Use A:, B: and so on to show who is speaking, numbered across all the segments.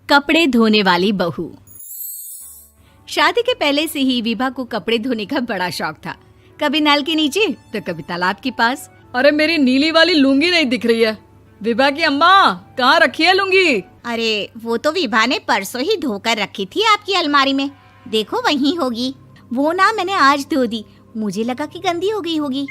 A: कपड़े धोने वाली बहू। शादी के पहले से ही विभा को कपड़े धोने का बड़ा शौक था। कभी नल के नीचे तो कभी तालाब के पास।
B: अरे मेरी नीली वाली लुंगी नहीं दिख रही है। विभा की अम्मा, कहाँ रखी है लुंगी?
C: अरे वो तो विभा ने परसों ही धोकर रखी थी आपकी अलमारी में, देखो वहीं होगी। वो ना मैंने आज धो दी, मुझे लगा कि गंदी हो गई होगी।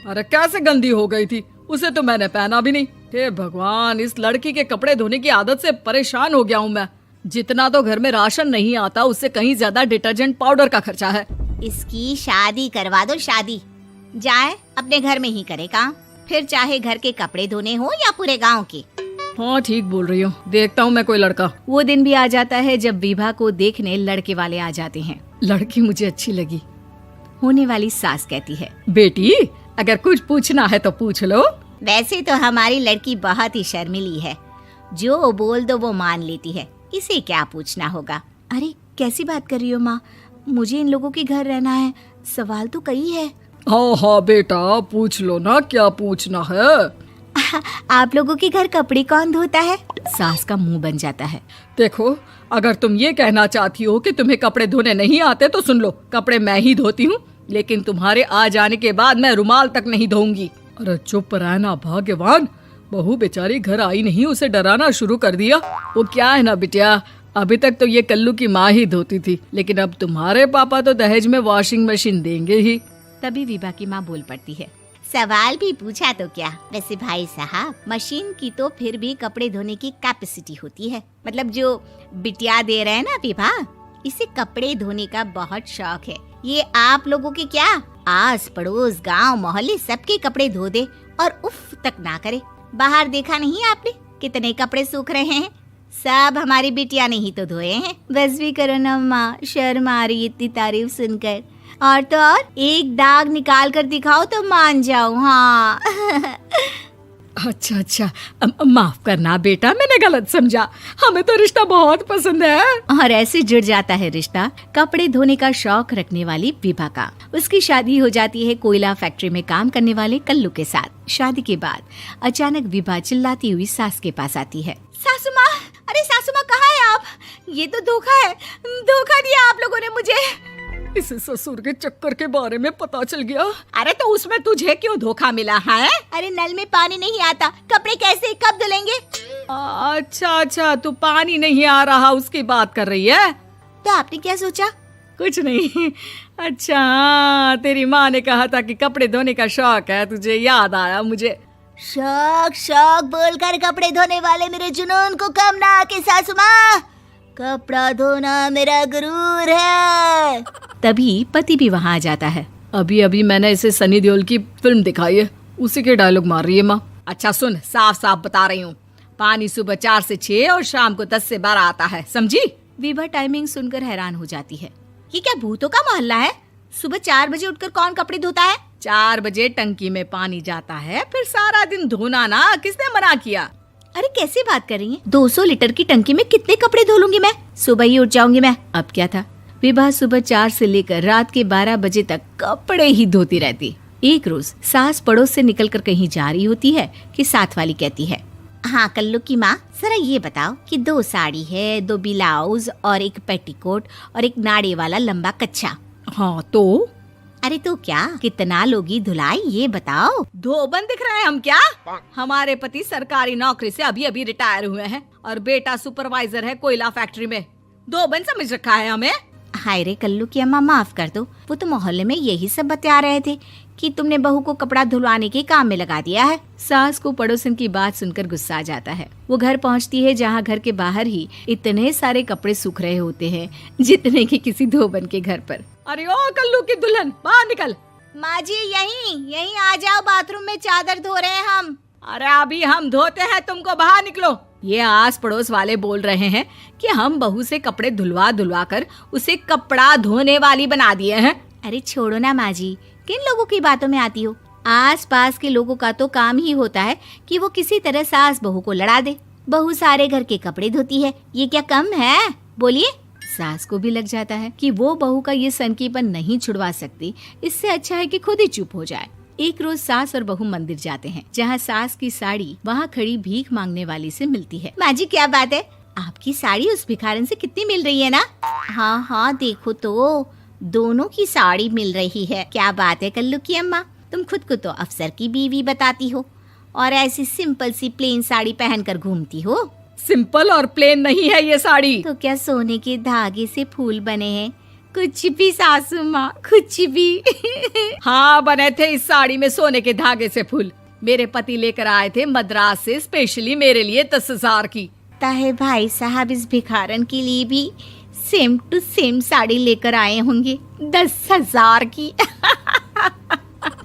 B: अरे कैसे गंदी हो गई थी? उसे तो मैंने पहना भी नहीं। हे भगवान, इस लड़की के कपड़े धोने की आदत से परेशान हो गया हूँ मैं। जितना तो घर में राशन नहीं आता, उससे कहीं ज्यादा डिटर्जेंट पाउडर का खर्चा है।
C: इसकी शादी करवा दो, शादी जाए अपने घर में ही करे काम, फिर चाहे घर के कपड़े धोने हो या पूरे गांव के।
B: हाँ ठीक बोल रही हूँ, देखता हूँ मैं कोई लड़का।
A: वो दिन भी आ जाता है जब विभा को देखने लड़के वाले आ जाते हैं।
B: लड़की मुझे अच्छी लगी।
A: होने वाली सास कहती है,
B: बेटी अगर कुछ पूछना है तो पूछ लो।
C: वैसे तो हमारी लड़की बहुत ही शर्मीली है, जो बोल दो वो मान लेती है, इसे क्या पूछना होगा।
A: अरे कैसी बात कर रही हो माँ, मुझे इन लोगों के घर रहना है, सवाल तो कई है।
B: हाँ हाँ बेटा, पूछ लो ना, क्या पूछना है।
A: आप लोगों के घर कपड़े कौन धोता है? सास का मुंह बन जाता है।
B: देखो, अगर तुम ये कहना चाहती हो कि तुम्हें कपड़े धोने नहीं आते तो सुन लो, कपड़े मैं ही धोती हूँ, लेकिन तुम्हारे आ जाने के बाद मैं रुमाल तक नहीं धोऊंगी। अरे चुप रहना भाग्यवान, बहू बेचारी घर आई नहीं, उसे डराना शुरू कर दिया। वो क्या है ना बिटिया, अभी तक तो ये कल्लू की माँ ही धोती थी, लेकिन अब तुम्हारे पापा तो दहेज में वॉशिंग मशीन देंगे ही।
A: तभी विभा की माँ बोल पड़ती है,
C: सवाल भी पूछा तो क्या। वैसे भाई साहब, मशीन की तो फिर भी कपड़े धोने की कैपेसिटी होती है। मतलब जो बिटिया दे रहे हैं ना विभा, इसे कपड़े धोने का बहुत शौक है। ये आप लोगों के क्या, आस पड़ोस गांव मोहल्ले सबके कपड़े धो दे और उफ तक ना करे। बाहर देखा नहीं आपने कितने कपड़े सूख रहे हैं? सब हमारी बिटिया ने ही तो धोए हैं।
A: बस भी करो ना माँ, शर्म आ रही इतनी तारीफ सुनकर। और तो और एक दाग निकाल कर दिखाओ तो मान जाओ। हाँ
B: अच्छा, माफ करना बेटा, मैंने गलत समझा। हमें तो रिश्ता बहुत पसंद है।
A: और ऐसे जुड़ जाता है रिश्ता कपड़े धोने का शौक रखने वाली विभा का। उसकी शादी हो जाती है कोयला फैक्ट्री में काम करने वाले कल्लू के साथ। शादी के बाद अचानक विभा चिल्लाती हुई सास के पास आती है।
C: सासू माँ, अरे सासू माँ कहाँ है आप? ये तो धोखा है, धोखा दिया आप लोगों ने मुझे।
B: इसे ससुर के चक्कर के बारे में पता चल गया।
C: अरे तो उसमें तुझे क्यों धोखा मिला है? अरे नल में पानी नहीं आता, कपड़े कैसे कब धुलेंगे?
B: अच्छा, तू पानी नहीं आ रहा उसकी बात कर रही है।
C: तो आपने क्या सोचा?
B: कुछ नहीं। अच्छा, तेरी माँ ने कहा था कि कपड़े धोने का शौक है तुझे, याद आया मुझे।
C: शौक बोलकर कपड़े धोने वाले मेरे जुनून को कम ना आके सासू माँ, कपड़ा धोना मेरा गुरूर है।
A: तभी पति भी वहाँ आ जाता है।
B: अभी मैंने इसे सनी देओल की फिल्म दिखाई है, उसी के डायलॉग मार रही है माँ। अच्छा सुन, साफ साफ बता रही हूँ, पानी सुबह 4 से 6 और शाम को 10 से 12 आता है, समझी?
A: विभा टाइमिंग सुनकर हैरान हो जाती है।
C: ये क्या भूतों का मोहल्ला है? सुबह 4 बजे उठकर कौन कपड़े धोता है?
B: 4 बजे टंकी में पानी जाता है, फिर सारा दिन धोना ना, किसने मना किया?
A: अरे कैसी बात कर रही हैं? 200 लीटर की टंकी में कितने कपड़े धो लूंगी मैं? सुबह ही उठ जाऊंगी मैं। अब क्या था, विभा सुबह 4 से लेकर रात के 12 बजे तक कपड़े ही धोती रहती। एक रोज सास पड़ोस से निकलकर कहीं जा रही होती है कि साथ वाली कहती है,
C: हाँ कल्लू की माँ, जरा ये बताओ कि 2 साड़ी है, 2 ब्लाउज और एक पेटीकोट और एक नाड़े वाला लंबा कच्छा।
B: हाँ तो?
C: अरे तो क्या, कितना लोगी धुलाई ये बताओ।
B: धोबन दिख रहे हैं हम क्या? हमारे पति सरकारी नौकरी से अभी रिटायर हुए हैं और बेटा सुपरवाइजर है कोयला फैक्ट्री में। धोबन समझ रखा है हमें?
C: हाय रे कल्लू की अम्मा, माफ कर दो, वो तो मोहल्ले में यही सब बता रहे थे कि तुमने बहू को कपड़ा धुलवाने के काम में लगा दिया है।
A: सास को पड़ोसन की बात सुनकर गुस्सा आ जाता है। वो घर पहुंचती है जहां घर के बाहर ही इतने सारे कपड़े सूख रहे होते हैं जितने कि किसी धोबन के घर पर।
B: अरे ओ कल्लू की दुल्हन, बाहर निकल।
C: माँ जी यहीं आ जाओ, बाथरूम में चादर धो रहे हैं हम।
B: अरे अभी हम धोते हैं, तुमको बाहर निकलो। ये आस पड़ोस वाले बोल रहे हैं कि हम बहू से कपड़े धुलवा कर उसे कपड़ा धोने वाली बना दिए हैं।
A: अरे छोड़ो ना माँ जी, किन लोगों की बातों में आती हो? आस पास के लोगों का तो काम ही होता है कि वो किसी तरह सास बहू को लड़ा दे। बहू सारे घर के कपड़े धोती है, ये क्या कम है? बोलिए। सास को भी लग जाता है कि वो बहू का ये सनकीपन नहीं छुड़वा सकती, इससे अच्छा है कि खुद ही चुप हो जाए। एक रोज सास और बहू मंदिर जाते हैं, जहाँ सास की साड़ी वहाँ खड़ी भीख मांगने वाली से मिलती है।
C: माँ जी क्या बात है, आपकी साड़ी उस भिखारन से कितनी मिल रही है ना? हाँ हाँ देखो तो, दोनों की साड़ी मिल रही है। क्या बात है कल्लू की अम्मा, तुम खुद को तो अफसर की बीवी बताती हो और ऐसी सिंपल सी प्लेन साड़ी पहनकर घूमती हो।
B: सिंपल और प्लेन नहीं है ये साड़ी।
C: तो क्या सोने के धागे से फूल बने हैं? कुछ भी सासू माँ, कुछ भी।
B: हाँ बने थे इस साड़ी में सोने के धागे से फूल। मेरे पति लेकर आए थे मद्रास से स्पेशली मेरे लिए 10,000 की।
C: ताहे भाई साहब इस भिखारन के लिए भी सेम टू सेम साड़ी लेकर आए होंगे 10,000 की।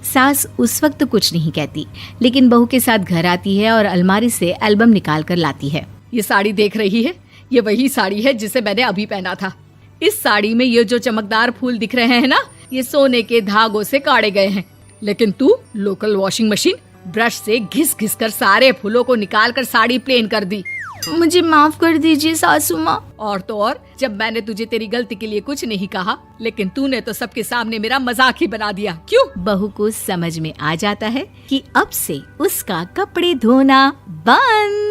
A: सास उस वक्त तो कुछ नहीं कहती, लेकिन बहू के साथ घर आती है और अलमारी से एल्बम निकाल कर लाती है।
B: ये साड़ी देख रही है, ये वही साड़ी है जिसे मैंने अभी पहना था। इस साड़ी में ये जो चमकदार फूल दिख रहे हैं ना, ये सोने के धागों से काढ़े गए हैं। लेकिन तू लोकल वॉशिंग मशीन ब्रश से घिस घिस कर सारे फूलों को निकाल कर साड़ी प्लेन कर दी।
A: मुझे माफ कर दीजिए सासू माँ।
B: और तो और, जब मैंने तुझे तेरी गलती के लिए कुछ नहीं कहा, लेकिन तूने तो सबके सामने मेरा मजाक ही बना दिया। क्यों?
A: बहू को समझ में आ जाता है कि अब से उसका कपड़े धोना बंद।